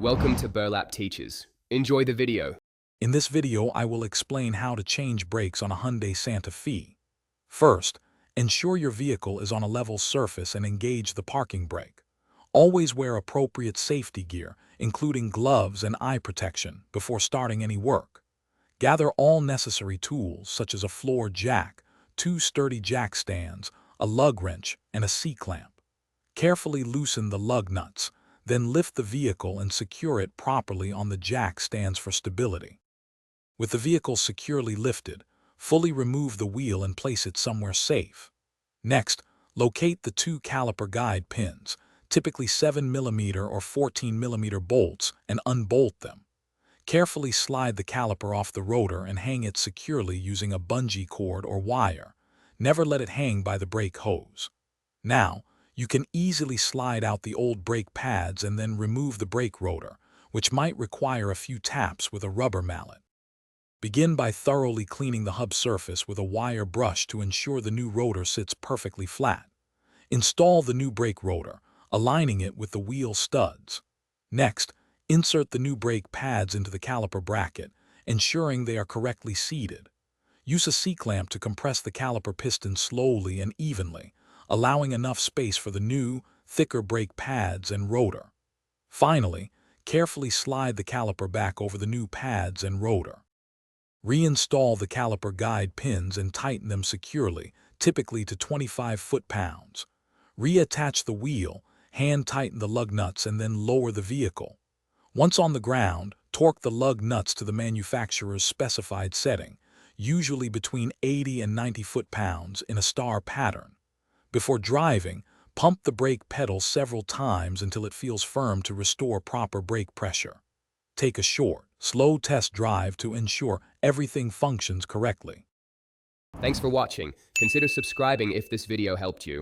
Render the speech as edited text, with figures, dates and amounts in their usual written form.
Welcome to Burlap Teachers. Enjoy the video. In this video, I will explain how to change brakes on a Hyundai Santa Fe. First, ensure your vehicle is on a level surface and engage the parking brake. Always wear appropriate safety gear, including gloves and eye protection, before starting any work. Gather all necessary tools such as a floor jack, 2 sturdy jack stands, a lug wrench, and a C-clamp. Carefully loosen the lug nuts, then lift the vehicle and secure it properly on the jack stands for stability. With the vehicle securely lifted, fully remove the wheel and place it somewhere safe. Next, locate the 2 caliper guide pins, typically 7mm or 14mm bolts, and unbolt them. Carefully slide the caliper off the rotor and hang it securely using a bungee cord or wire. Never let it hang by the brake hose. Now, you can easily slide out the old brake pads and then remove the brake rotor, which might require a few taps with a rubber mallet. Begin by thoroughly cleaning the hub surface with a wire brush to ensure the new rotor sits perfectly flat. Install the new brake rotor, aligning it with the wheel studs. Next, insert the new brake pads into the caliper bracket, ensuring they are correctly seated. Use a C-clamp to compress the caliper piston slowly and evenly, allowing enough space for the new, thicker brake pads and rotor. Finally, carefully slide the caliper back over the new pads and rotor. Reinstall the caliper guide pins and tighten them securely, typically to 25 foot-pounds. Reattach the wheel, hand-tighten the lug nuts, and then lower the vehicle. Once on the ground, torque the lug nuts to the manufacturer's specified setting, usually between 80 and 90 foot-pounds in a star pattern. Before driving, pump the brake pedal several times until it feels firm to restore proper brake pressure. Take a short, slow test drive to ensure everything functions correctly. Thanks for watching. Consider subscribing if this video helped you.